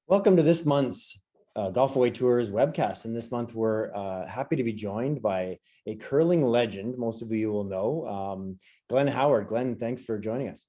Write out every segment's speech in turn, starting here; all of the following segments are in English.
Welcome to this month's Golf Away Tours webcast. And this month, we're happy to be joined by a curling legend. Most of you will know, Glenn Howard. Glenn, thanks for joining us.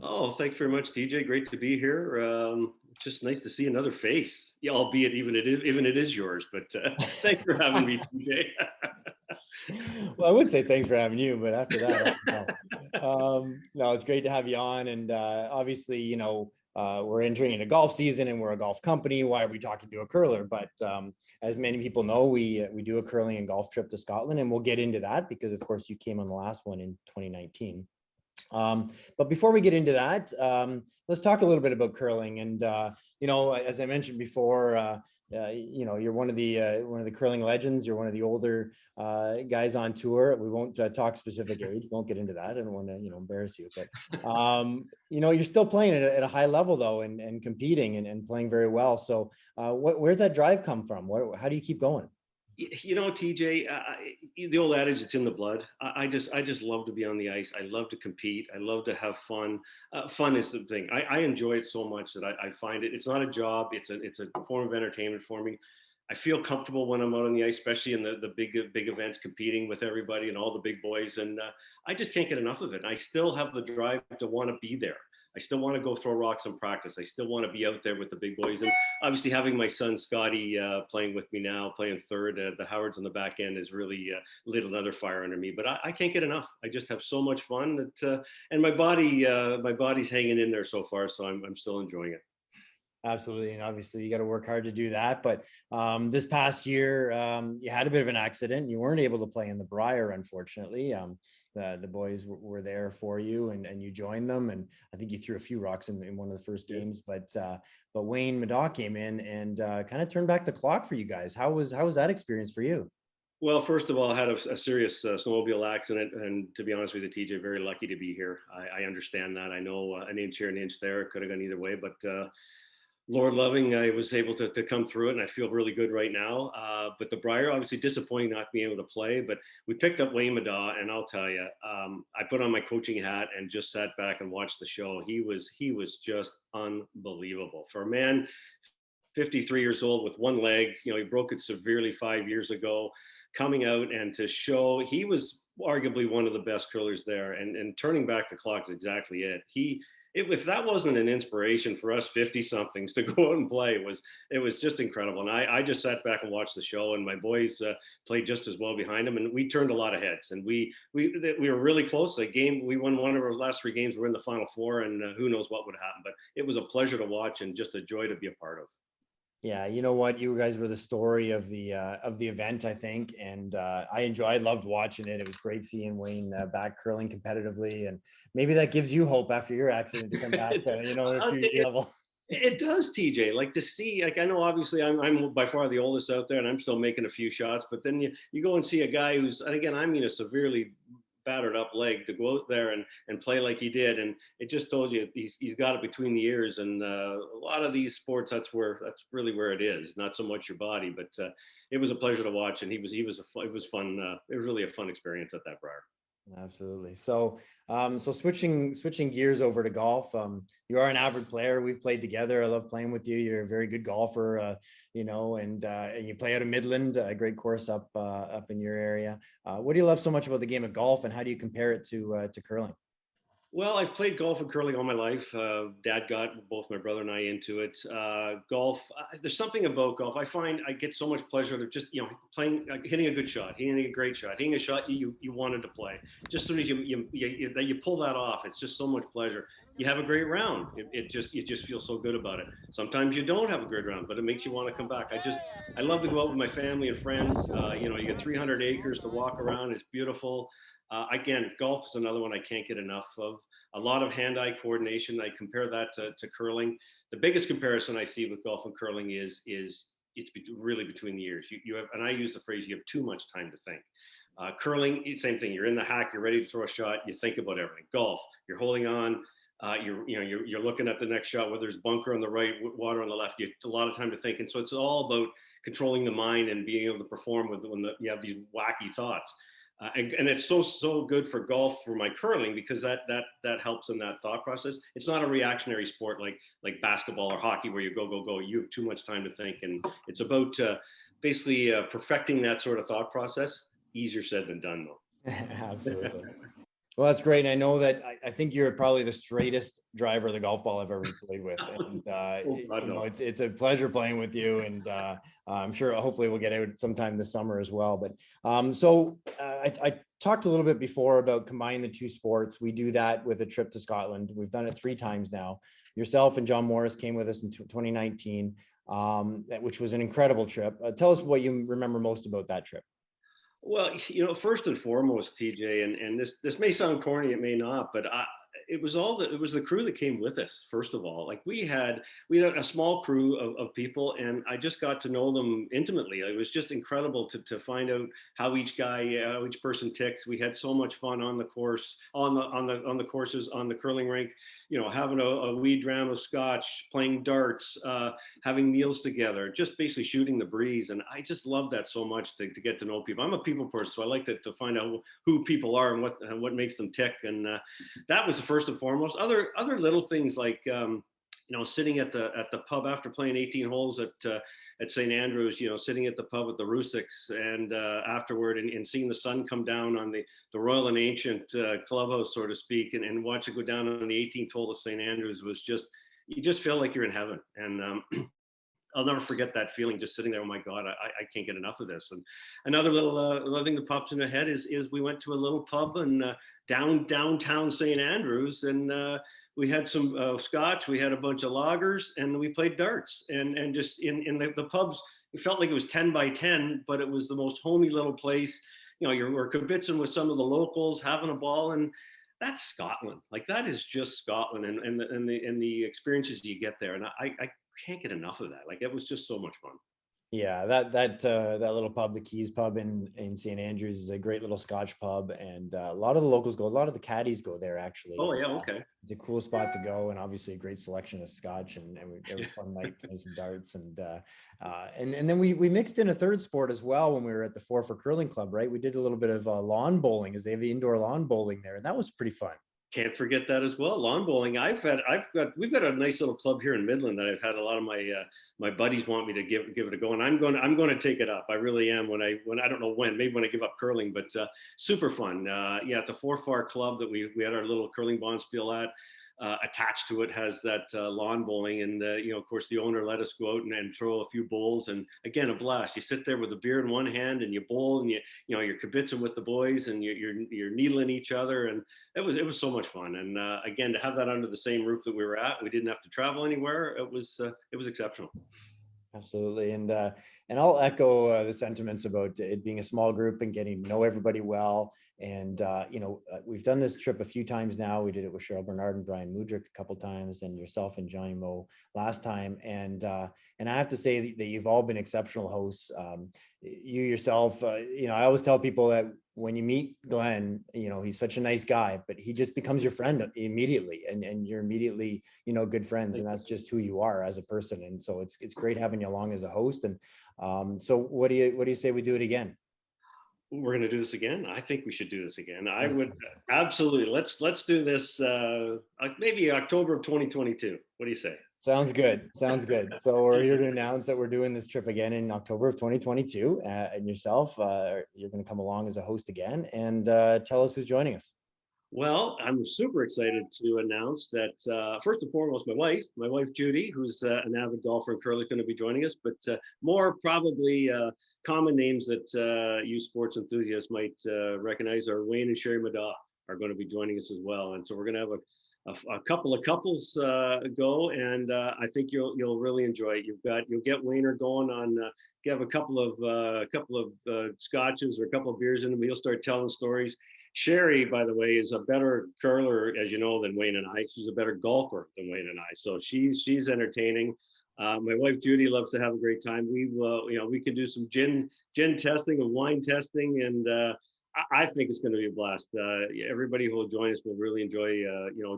Oh, thanks very much, TJ. Great to be here. Just nice to see another face, yeah, albeit even it is yours. But thanks for having me, TJ. Well, I would say thanks for having you, but after that, no, it's great to have you on. And obviously, we're entering into golf season and we're a golf company. Why are we talking to a curler? But as many people know, we do a curling and golf trip to Scotland, and we'll get into that because, of course, you came on the last one in 2019. But before we get into that, let's talk a little bit about curling. And as I mentioned before, you're one of the curling legends. You're one of the older guys on tour. We won't talk specific age. Won't get into that. I don't want to embarrass you. But you're still playing at a high level though, and competing and playing very well. So where'd that drive come from? How do you keep going? TJ, the old adage, it's in the blood. I just love to be on the ice. I love to compete. I love to have fun. Fun is the thing. I enjoy it so much that I find it's not a job. It's a form of entertainment for me. I feel comfortable when I'm out on the ice, especially in the big events, competing with everybody and all the big boys. And I just can't get enough of it. And I still have the drive to want to be there. I still want to go throw rocks in practice. I still want to be out there with the big boys. And obviously having my son Scotty playing with me now, playing third, the Howards on the back end has really lit another fire under me. But I can't get enough. I just have so much fun that, and my body's hanging in there so far. So I'm still enjoying it. Absolutely. And obviously you got to work hard to do that. But this past year, you had a bit of an accident. You weren't able to play in the Briar, unfortunately. The boys were there for you and you joined them. And I think you threw a few rocks in one of the first games. But Wayne Madaw came in and kind of turned back the clock for you guys. How was that experience for you? Well, first of all, I had a serious snowmobile accident, and to be honest with you, TJ, very lucky to be here. I understand that. I know an inch here, an inch there, could have gone either way, but Lord loving, I was able to come through it, and I feel really good right now. But the Briar, obviously disappointing not being able to play, but we picked up Wayne Madaw, and I'll tell you, I put on my coaching hat and just sat back and watched the show. He was just unbelievable for a man 53 years old with one leg. He broke it severely 5 years ago. Coming out and to show he was arguably one of the best curlers there, and turning back the clock is exactly it. If that wasn't an inspiration for us 50 somethings to go out and play, it was just incredible. And I just sat back and watched the show, and my boys played just as well behind them, and we turned a lot of heads, and we were really close. We won one of our last three games. We're in the Final Four, and who knows what would happen. But it was a pleasure to watch and just a joy to be a part of. Yeah, you know what? You guys were the story of the event, I think, and I loved watching it. It was great seeing Wayne back curling competitively, and maybe that gives you hope after your accident to come back to a few level. It does, TJ. Like to see, like I know obviously I'm by far the oldest out there, and I'm still making a few shots. But then you go and see a guy who's, and again, I mean, a severely battered up leg to go out there and play like he did, and it just told you he's got it between the ears. And a lot of these sports, that's really where it is, not so much your body. But it was a pleasure to watch, and it was fun. It was really a fun experience at that Briar. Absolutely. So, switching gears over to golf. You are an avid player. We've played together. I love playing with you. You're a very good golfer, and you play out of Midland, a great course up in your area. What do you love so much about the game of golf, and how do you compare it to curling? Well, I've played golf and curling all my life. Dad got both my brother and I into it. Golf, there's something about golf. I find I get so much pleasure to just, playing, hitting a good shot, hitting a great shot, hitting a shot you wanted to play. Just as soon as you pull that off, it's just so much pleasure. You have a great round. It just feels so good about it. Sometimes you don't have a great round, but it makes you want to come back. I love to go out with my family and friends. You get 300 acres to walk around. It's beautiful. Again, golf is another one I can't get enough of. A lot of hand-eye coordination. I compare that to curling. The biggest comparison I see with golf and curling is it's really between the ears. You have, and I use the phrase, you have too much time to think. Curling, same thing. You're in the hack. You're ready to throw a shot. You think about everything. Golf, you're holding on. You're looking at the next shot, whether there's bunker on the right, water on the left. You have a lot of time to think, and so it's all about controlling the mind and being able to perform when you have these wacky thoughts. and it's so good for golf for my curling because that helps in that thought process. It's not a reactionary sport like basketball or hockey where you go. You have too much time to think, and it's about basically perfecting that sort of thought process. Easier said than done, though. Absolutely. Well, that's great. And I know that I think you're probably the straightest driver of the golf ball I've ever played with. And, it's a pleasure playing with you. And I'm sure hopefully we'll get out sometime this summer as well. But I talked a little bit before about combining the two sports. We do that with a trip to Scotland. We've done it 3 times now. Yourself and John Morris came with us in 2019, which was an incredible trip. Tell us what you remember most about that trip. Well, first and foremost, TJ, and this may sound corny, it may not, but it was the crew that came with us. First of all, like we had a small crew of people, and I just got to know them intimately. It was just incredible to find out how each person ticks. We had so much fun on the course, on the courses, on the curling rink. Having a wee dram of scotch, playing darts, having meals together, just basically shooting the breeze. And I just love that so much to get to know people. I'm a people person, so I like to find out who people are and what makes them tick. And that was the first and foremost. Other little things like sitting at the pub after playing 18 holes at St. Andrews, sitting at the pub with the Rusiks and afterward and seeing the sun come down on the Royal and Ancient clubhouse, so to speak, and watch it go down on the 18th hole of St. Andrews was you just feel like you're in heaven. And I'll never forget that feeling, just sitting there. Oh my God, I can't get enough of this. And another little thing that pops in my head is we went to a little pub in downtown St. Andrews, and we had some scotch, we had a bunch of lagers, and we played darts. And just in the pubs, it felt like it was 10 by 10, but it was the most homey little place. We're kibitzing with some of the locals, having a ball, and that's Scotland. Like that is just Scotland, and the experiences you get there. And I can't get enough of that. Like it was just so much fun. Yeah, that little pub, the Keys pub in St. Andrews, is a great little Scotch pub, and a lot of the locals go. A lot of the caddies go there actually. Oh yeah, okay. It's a cool spot to go, and obviously a great selection of Scotch, and we had a fun night playing some darts, and then we mixed in a third sport as well when we were at the Forfar Curling Club. Right, we did a little bit of lawn bowling, as they have the indoor lawn bowling there, and that was pretty fun. Can't forget that as well. Lawn bowling. We've got a nice little club here in Midland that I've had a lot of my buddies want me to give it a go, and I'm going to take it up. I really am. When I don't know when, maybe when I give up curling, but super fun. At the Forfar Club that we had our little curling bonspiel at. Attached to it has that lawn bowling, and of course the owner let us go out and throw a few bowls, and again a blast. You sit there with a beer in one hand and you bowl, and you're kibitzing with the boys, and you're needling each other, and it was so much fun. And again, to have that under the same roof that we were at, we didn't have to travel anywhere. It was exceptional. Absolutely. And I'll echo the sentiments about it being a small group and getting to know everybody well. And, we've done this trip a few times now. We did it with Cheryl Bernard and Brian Mudrick a couple of times, and yourself and Johnny Moe last time. And I have to say that you've all been exceptional hosts. You yourself, I always tell people that when you meet Glenn, he's such a nice guy, but he just becomes your friend immediately, and you're immediately, good friends, and that's just who you are as a person. And so it's great having you along as a host. And so what do you say we do it again? We're going to do this again. I think we should do this again. I would absolutely. Let's do this. Maybe October of 2022. What do you say? Sounds good. So we're here to announce that we're doing this trip again in October of 2022. And yourself, you're going to come along as a host again, and tell us who's joining us. Well, I'm super excited to announce that first and foremost, my wife Judy, who's an avid golfer and curler, is going to be joining us. But more probably common names that you sports enthusiasts might recognize are Wayne and Sherry Madaw are going to be joining us as well. And so we're going to have a couple of couples go, and I think you'll really enjoy it. You'll get Wayner going on. You have a couple of scotches or a couple of beers in them. You'll start telling stories. Sherry, by the way, is a better curler, as you know, than Wayne and I. She's a better golfer than Wayne and I. So she's entertaining. My wife Judy loves to have a great time. We can do some gin testing and wine testing, and I think it's going to be a blast. Everybody who will join us will really enjoy,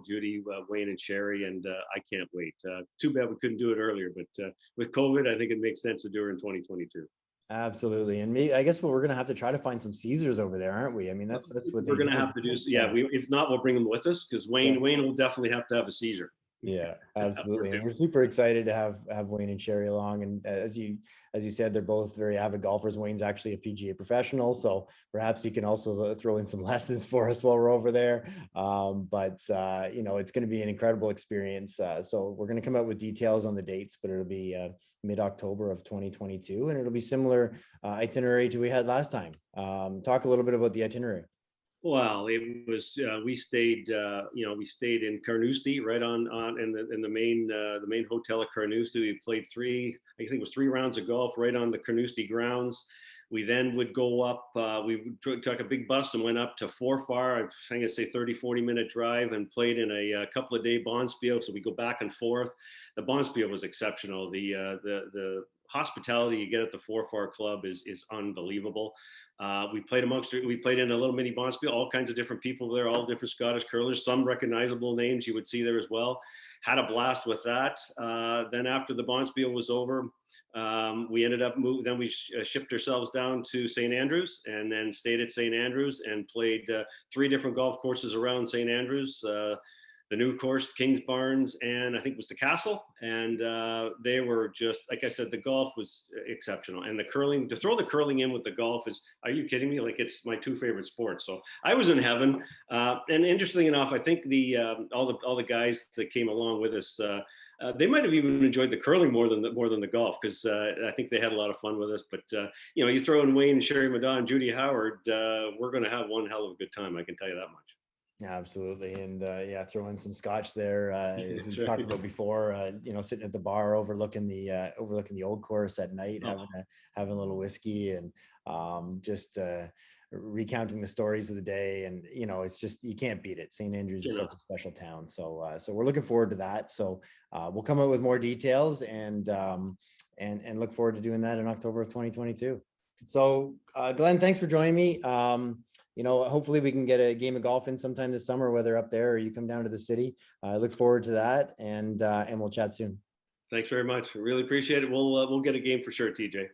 Judy, Wayne, and Sherry, and I can't wait. Too bad we couldn't do it earlier, but with COVID, I think it makes sense to do it in 2022. Absolutely. And me, I guess what we're going to have to try to find some Caesars over there, aren't we? I mean, that's what they We're going to do. have to do. Yeah, if not, we'll bring them with us because Yeah. Wayne will definitely have to have a Caesar. Yeah, Or absolutely. And two. we're super excited to have Wayne and Sherry along. And as you said, they're both very avid golfers. Wayne's actually a PGA professional, so perhaps he can also throw in some lessons for us while we're over there. But it's going to be an incredible experience. So we're going to come out with details on the dates, but it'll be mid-October of 2022, and it'll be similar itinerary to we had last time. Talk a little bit about the itinerary. Well, it was we stayed in Carnoustie, right on in the main hotel at Carnoustie. We played I think it was 3 rounds of golf right on the Carnoustie grounds. We then would go up. We took a big bus and went up to Forfar. I think I'd say 30-40 minute drive, and played in a couple of day bonspiel. So we go back and forth. The bonspiel was exceptional. The hospitality you get at the Forfar Club is unbelievable. We played in a little mini bonspiel, all kinds of different people there, all different Scottish curlers, some recognizable names you would see there as well. Had a blast with that. Then after the bonspiel was over, we ended up then we shipped ourselves down to St. Andrews, and then stayed at St. Andrews and played 3 different golf courses around St. Andrews. The new course, Kings Barnes, and I think it was the Castle. And they were just, like I said, the golf was exceptional. And the curling, to throw the curling in with the golf is, are you kidding me? Like, it's my 2 favorite sports. So I was in heaven. And interestingly enough, I think all the guys that came along with us, they might have even enjoyed the curling more than the golf, because I think they had a lot of fun with us. But you throw in Wayne, Sherry Madon, Judy Howard, we're going to have one hell of a good time. I can tell you that much. Absolutely. And throw in some scotch there. As we Sure. talked about before, sitting at the bar overlooking the old course at night, having a little whiskey, and just recounting the stories of the day. And it's just, you can't beat it. St. Andrews is such a special town. So we're looking forward to that. So we'll come out with more details, and look forward to doing that in October of 2022. So Glenn, thanks for joining me. Hopefully we can get a game of golf in sometime this summer, whether up there or you come down to the city. I look forward to that, and we'll chat soon. Thanks very much. I really appreciate it. We'll get a game for sure, TJ.